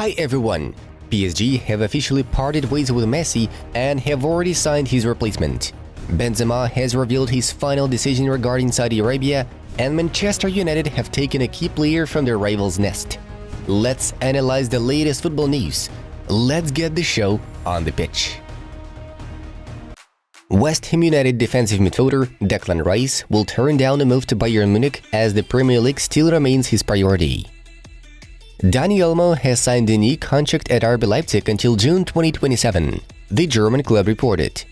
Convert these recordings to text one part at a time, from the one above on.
Hi everyone! PSG have officially parted ways with Messi and have already signed his replacement. Benzema has revealed his final decision regarding Saudi Arabia, and Manchester United have taken a key player from their rival's nest. Let's analyze the latest football news. Let's get the show on the pitch. West Ham United defensive midfielder Declan Rice will turn down a move to Bayern Munich as the Premier League still remains his priority. Dani Olmo has signed a new contract at RB Leipzig until June 2027, the German club reported.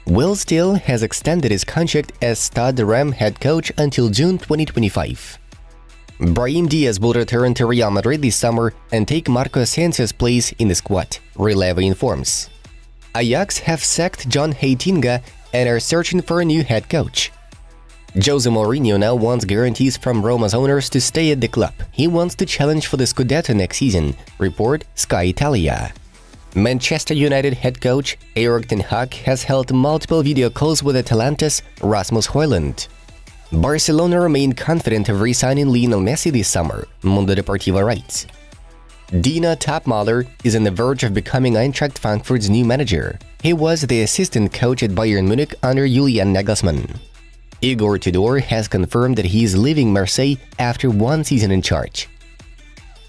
Will Steele has extended his contract as Stade Reims head coach until June 2025. Brahim Diaz will return to Real Madrid this summer and take Marco Asensio's place in the squad, Relevo informs. Ajax have sacked John Heitinga and are searching for a new head coach. Jose Mourinho now wants guarantees from Roma's owners to stay at the club. He wants to challenge for the Scudetto next season, report Sky Italia. Manchester United head coach Erik ten Hag has held multiple video calls with Atalanta's Rasmus Højlund. Barcelona remain confident of re-signing Lionel Messi this summer, Mundo Deportivo writes. Dino Topmöller is on the verge of becoming Eintracht Frankfurt's new manager. He was the assistant coach at Bayern Munich under Julian Nagelsmann. Igor Tudor has confirmed that he is leaving Marseille after one season in charge.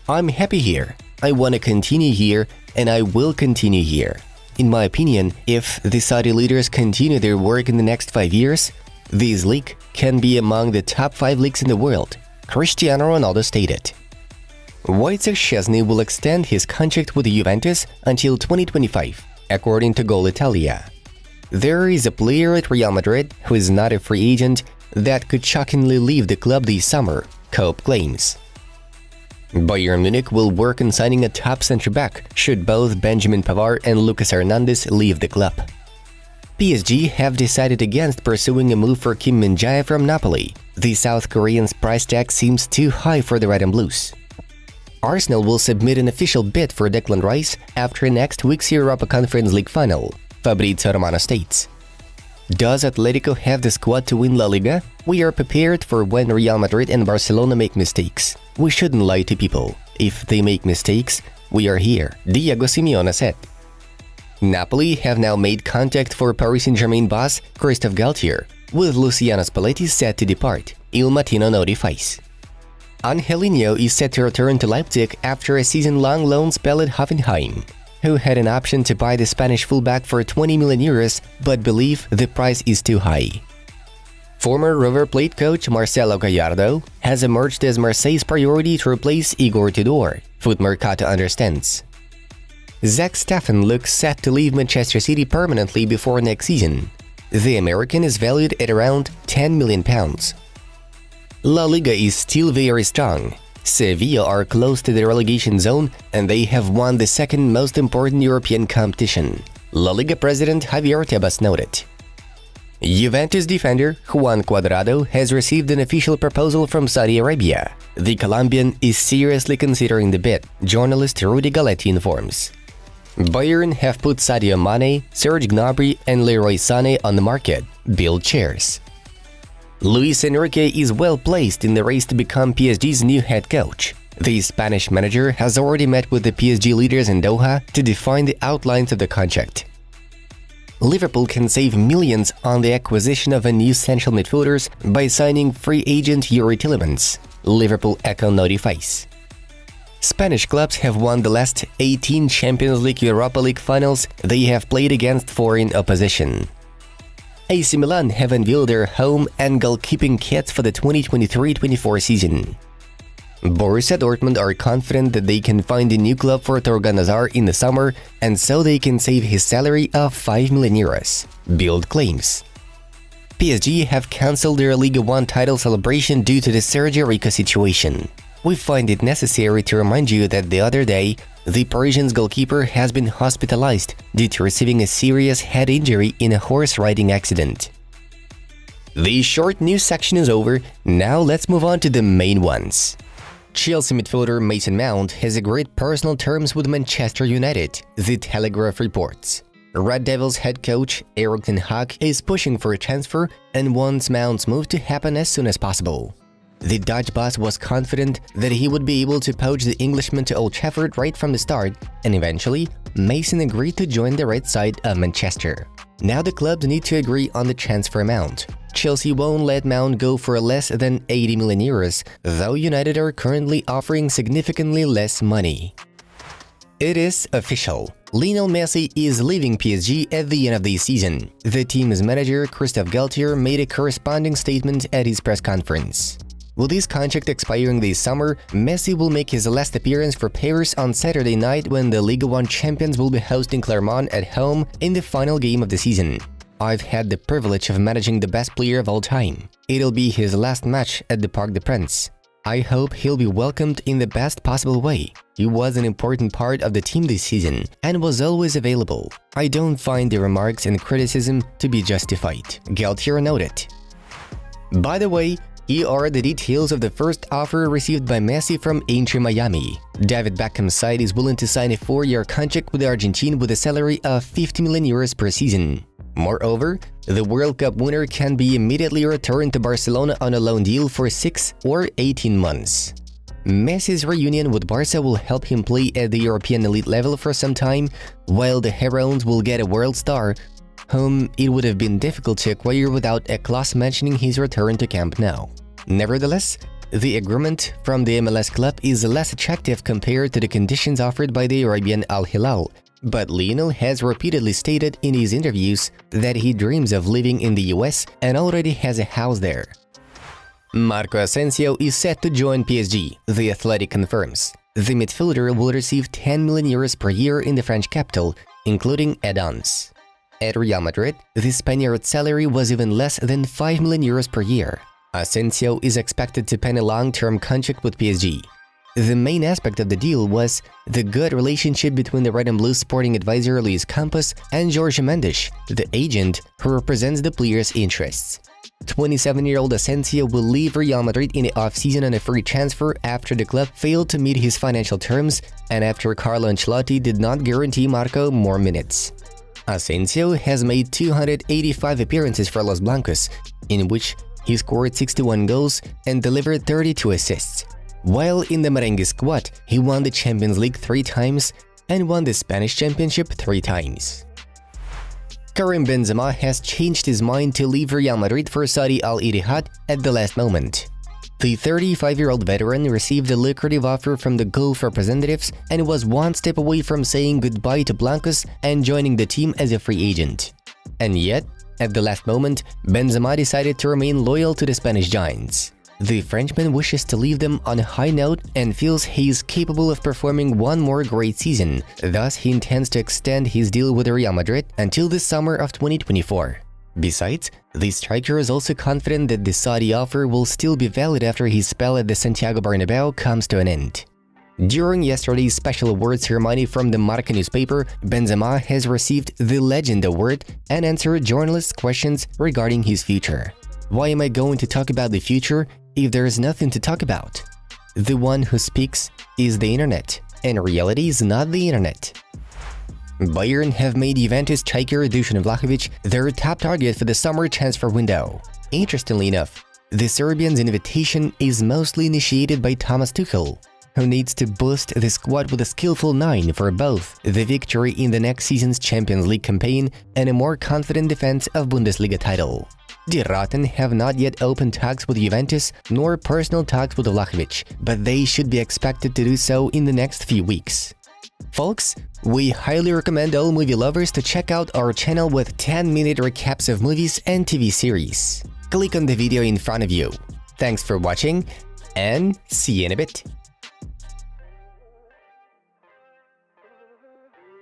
I'm happy here. I want to continue here, and I will continue here. In my opinion, if the Saudi leaders continue their work in the next 5 years, this league can be among the top 5 leagues in the world, Cristiano Ronaldo stated. Wojciech Szczesny will extend his contract with Juventus until 2025, according to Goal Italia. There is a player at Real Madrid who is not a free agent that could shockingly leave the club this summer, Cope claims. Bayern Munich will work on signing a top centre-back should both Benjamin Pavard and Lucas Hernandez leave the club. PSG have decided against pursuing a move for Kim Min-jae from Napoli. The South Korean's price tag seems too high for the Red and Blues. Arsenal will submit an official bid for Declan Rice after next week's Europa Conference League final, Fabrizio Romano states. Does Atletico have the squad to win La Liga? We are prepared for when Real Madrid and Barcelona make mistakes. We shouldn't lie to people. If they make mistakes, we are here, Diego Simeone said. Napoli have now made contact for Paris Saint-Germain boss Christophe Galtier, with Luciano Spalletti set to depart, Il Mattino notifies. Angelino is set to return to Leipzig after a season-long loan spell at Hoffenheim, who had an option to buy the Spanish fullback for 20 million euros but believe the price is too high. Former River Plate coach Marcelo Gallardo has emerged as Marseille's priority to replace Igor Tudor, Foot Mercato understands. Zach Steffen looks set to leave Manchester City permanently before next season. The American is valued at around £10 million. La Liga is still very strong. Sevilla are close to the relegation zone and they have won the second most important European competition, La Liga president Javier Tebas noted. Juventus defender Juan Cuadrado has received an official proposal from Saudi Arabia. The Colombian is seriously considering the bid, journalist Rudy Galetti informs. Bayern have put Sadio Mane, Serge Gnabry and Leroy Sané on the market, Bild shares. Luis Enrique is well placed in the race to become PSG's new head coach. The Spanish manager has already met with the PSG leaders in Doha to define the outlines of the contract. Liverpool can save millions on the acquisition of a new central midfielders by signing free agent Yuri Tielemans, Liverpool Echo notifies. Spanish clubs have won the last 18 Champions League Europa League finals they have played against foreign opposition. AC Milan have unveiled their home and goalkeeping kits for the 2023-24 season. Borussia Dortmund are confident that they can find a new club for Thorgan Hazard in the summer and so they can save his salary of 5 million euros, Bild claims. PSG have cancelled their Ligue 1 title celebration due to the Sergio Rico situation. We find it necessary to remind you that the other day, the Parisians goalkeeper has been hospitalized due to receiving a serious head injury in a horse riding accident. The short news section is over, now let's move on to the main ones. Chelsea midfielder Mason Mount has agreed personal terms with Manchester United, The Telegraph reports. Red Devils head coach Erik ten Hag is pushing for a transfer and wants Mount's move to happen as soon as possible. The Dutch boss was confident that he would be able to poach the Englishman to Old Trafford right from the start, and eventually, Mason agreed to join the red side of Manchester. Now the clubs need to agree on the transfer amount. Chelsea won't let Mount go for less than 80 million euros, though United are currently offering significantly less money. It is official. Lionel Messi is leaving PSG at the end of the season. The team's manager, Christophe Galtier, made a corresponding statement at his press conference. With his contract expiring this summer, Messi will make his last appearance for Paris on Saturday night when the Ligue 1 champions will be hosting Clermont at home in the final game of the season. I've had the privilege of managing the best player of all time. It'll be his last match at the Parc des Princes. I hope he'll be welcomed in the best possible way. He was an important part of the team this season and was always available. I don't find the remarks and criticism to be justified, Galtier noted. By the way, here are the details of the first offer received by Messi from Inter Miami. David Beckham's side is willing to sign a 4-year contract with the Argentine with a salary of 50 million euros per season. Moreover, the World Cup winner can be immediately returned to Barcelona on a loan deal for 6 or 18 months. Messi's reunion with Barca will help him play at the European elite level for some time, while the Herons will get a world star, whom it would have been difficult to acquire without a clause mentioning his return to Camp Nou. Nevertheless, the agreement from the MLS club is less attractive compared to the conditions offered by the Arabian Al Hilal, but Lionel has repeatedly stated in his interviews that he dreams of living in the US and already has a house there. Marco Asensio is set to join PSG, The Athletic confirms. The midfielder will receive 10 million euros per year in the French capital, including add-ons. At Real Madrid, the Spaniard's salary was even less than 5 million euros per year. Asensio is expected to pen a long-term contract with PSG. The main aspect of the deal was the good relationship between the Red and Blue sporting advisor Luis Campos and Jorge Mendes, the agent who represents the player's interests. 27-year-old Asensio will leave Real Madrid in the off-season on a free transfer after the club failed to meet his financial terms and after Carlo Ancelotti did not guarantee Marco more minutes. Asensio has made 285 appearances for Los Blancos, in which he scored 61 goals and delivered 32 assists. While in the Merengue squad, he won the Champions League 3 times and won the Spanish Championship 3 times. Karim Benzema has changed his mind to leave Real Madrid for Saudi Al Ittihad at the last moment. The 35-year-old veteran received a lucrative offer from the Gulf representatives and was one step away from saying goodbye to Blancos and joining the team as a free agent. And yet, at the last moment, Benzema decided to remain loyal to the Spanish Giants. The Frenchman wishes to leave them on a high note and feels he is capable of performing one more great season, thus he intends to extend his deal with Real Madrid until the summer of 2024. Besides, the striker is also confident that the Saudi offer will still be valid after his spell at the Santiago Bernabeu comes to an end. During yesterday's special award ceremony from the Marca newspaper, Benzema has received the Legend Award and answered journalists' questions regarding his future. Why am I going to talk about the future if there is nothing to talk about? The one who speaks is the internet, and reality is not the internet. Bayern have made Juventus striker Dusan Vlahovic their top target for the summer transfer window. Interestingly enough, the Serbian's invitation is mostly initiated by Thomas Tuchel, who needs to boost the squad with a skillful 9 for both the victory in the next season's Champions League campaign and a more confident defense of Bundesliga title. Die Roten have not yet opened talks with Juventus nor personal talks with Vlahovic, but they should be expected to do so in the next few weeks. Folks, we highly recommend all movie lovers to check out our channel with 10-minute recaps of movies and TV series. Click on the video in front of you. Thanks for watching, and see you in a bit.